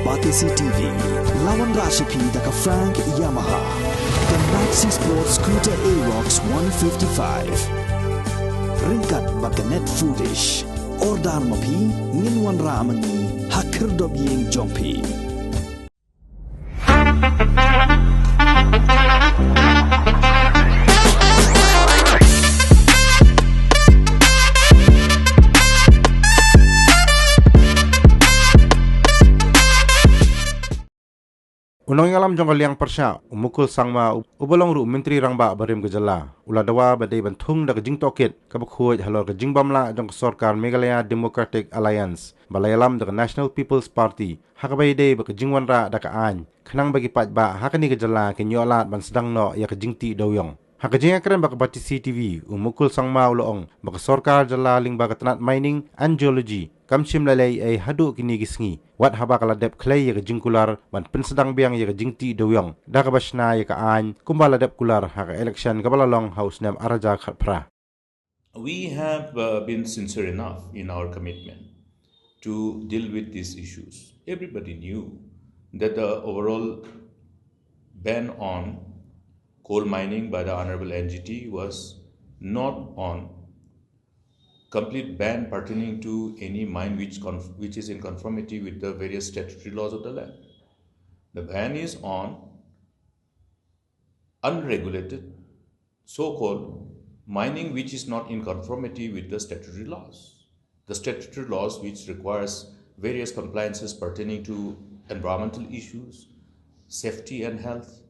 Batisi TV, Lawan Rashipi Daka Frank Yamaha, the Maxi Sports Scooter Arox 155. Ringkat Bakanet Foodish, Ordar Mapi, Ninwan Ramani, Hakir Dobying Jompi. Unang alam jong kaliang persya, Mukul Sangma, ubalong ru menteri rangba barim gejala. Ula Dawa badai bantung da kejing Tohkit, kabukhuj halor kejing bamla jong Sorkar Meghalaya Democratic Alliance, balayalam da National People's Party, hakabai day ba kejing wanra da kaan, kenang bagi pajba hakani gejala kenyolat ban sedang no ya kejing ti Dewïong. Hakajing akren baka Batisi TV, Mukul Sangma uloong, baka Sorkar jala ling baka tenat mining and geology, kamsim lalay ay hadu kini gisngi. Wat haba kaladep klay ya kejing kular, ban pensedang biang ya kejing ti Dewïong. Da kabasna ya kaan, kumbala dep kular haka election kabalalong house nem araja khatpra. We have been sincere enough in our commitment to deal with these issues. Everybody knew that the overall ban on coal mining by the Honorable NGT was not on complete ban pertaining to any mine which is in conformity with the various statutory laws of the land. The ban is on unregulated, so-called mining which is not in conformity with the statutory laws. The statutory laws which requires various compliances pertaining to environmental issues, safety and health,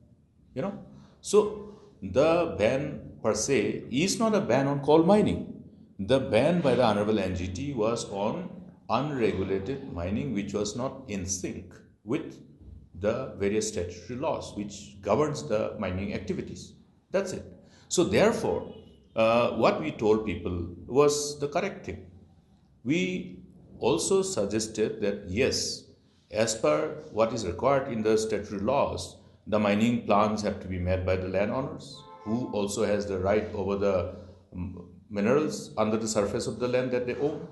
So, the ban per se is not a ban on coal mining. The ban by the Honorable NGT was on unregulated mining which was not in sync with the various statutory laws which governs the mining activities. That's it. So therefore, what we told people was the correct thing. We also suggested that yes, as per what is required in the statutory laws, the mining plans have to be made by the landowners, who also has the right over the minerals under the surface of the land that they own,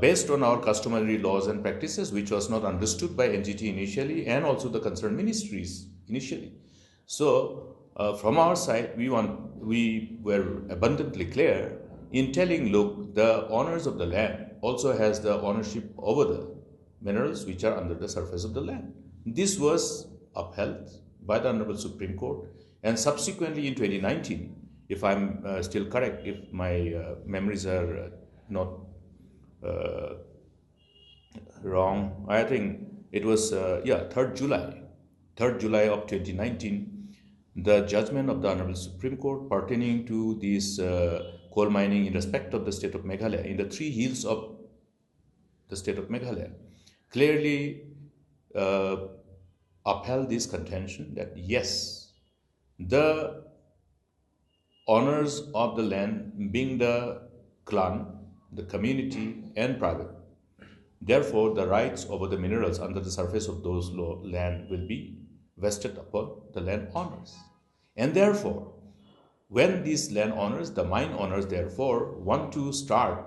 based on our customary laws and practices, which was not understood by NGT initially and also the concerned ministries initially. So, from our side, we were abundantly clear in telling, look, the owners of the land also has the ownership over the minerals which are under the surface of the land. This was upheld by the Honorable Supreme Court, and subsequently in 2019, if I'm still correct, if my memories are not wrong, I think it was 3rd July of 2019, the judgment of the Honorable Supreme Court pertaining to this coal mining in respect of the state of Meghalaya in the three hills of the state of Meghalaya clearly upheld this contention that yes, the owners of the land being the clan, the community and private, therefore the rights over the minerals under the surface of those land will be vested upon the land owners. And therefore, when these land owners, the mine owners therefore want to start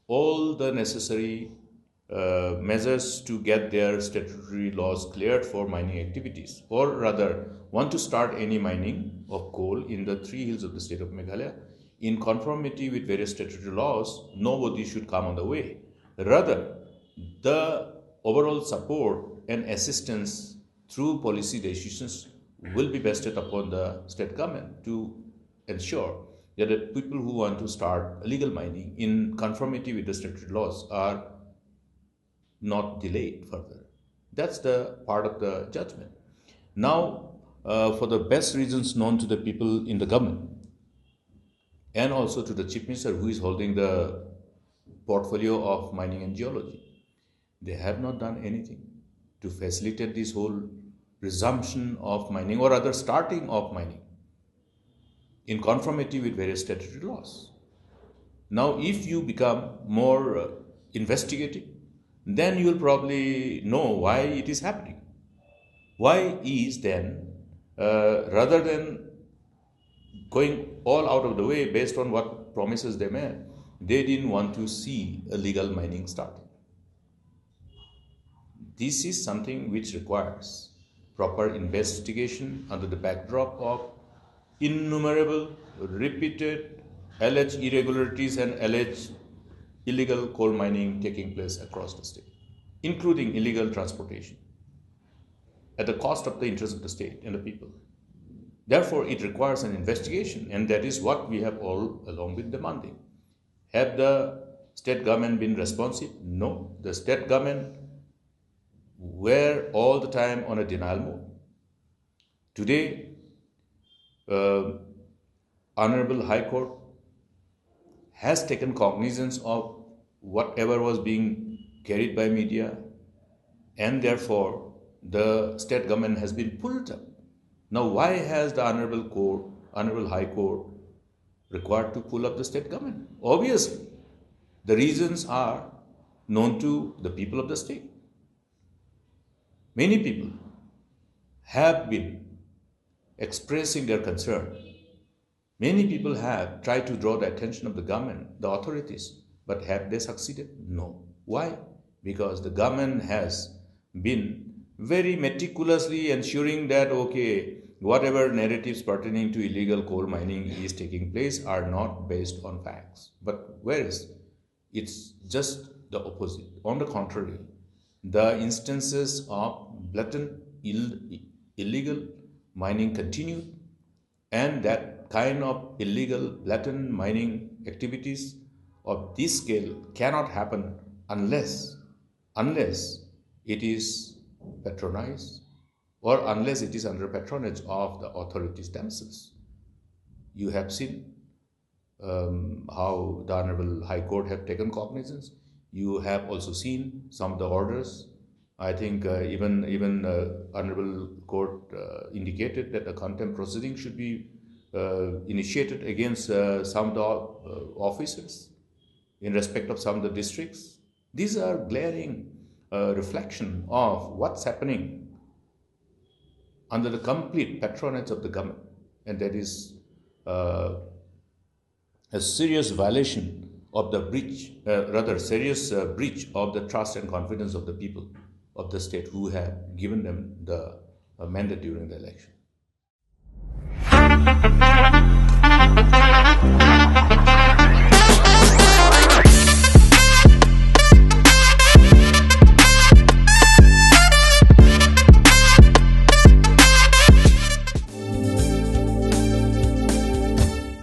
all the necessary measures to get their statutory laws cleared for mining activities, or rather want to start any mining of coal in the three hills of the state of Meghalaya in conformity with various statutory laws, nobody should come on the way. Rather, the overall support and assistance through policy decisions will be vested upon the state government to ensure that the people who want to start illegal mining in conformity with the statutory laws are not delayed further. That's the part of the judgment. Now, for the best reasons known to the people in the government and also to the Chief Minister who is holding the portfolio of mining and geology, they have not done anything to facilitate this whole resumption of mining or rather starting of mining in conformity with various statutory laws. Now, if you become more investigative, then you will probably know why it is happening. Why is then, rather than going all out of the way based on what promises they made, they didn't want to see illegal mining starting. this is something which requires proper investigation under the backdrop of innumerable, repeated, alleged irregularities and alleged illegal coal mining taking place across the state, including illegal transportation, at the cost of the interest of the state and the people. Therefore, it requires an investigation, and that is what we have all along been demanding. Have the state government been responsive? No. The state government were all the time on a denial mode. Today, Honorable High Court has taken cognizance of whatever was being carried by media, and therefore the state government has been pulled up. Now, why has the Honorable High Court required to pull up the state government? Obviously, the reasons are known to the people of the state. Many people have been expressing their concern. Many people have tried to draw the attention of the government, the authorities, but have they succeeded? No. Why? Because the government has been very meticulously ensuring that, okay, whatever narratives pertaining to illegal coal mining is taking place are not based on facts. But whereas it's just the opposite. On the contrary, the instances of blatant illegal mining continued, and that kind of illegal blatant mining activities of this scale cannot happen unless it is patronized or unless it is under patronage of the authorities themselves. You have seen how the Honorable High Court have taken cognizance. You have also seen some of the orders. I think even Honorable Court indicated that a contempt proceeding should be initiated against some of the officers in respect of some of the districts. These are glaring reflection of what's happening under the complete patronage of the government, and that is a serious violation of the serious breach of the trust and confidence of the people of the state who have given them the mandate during the election.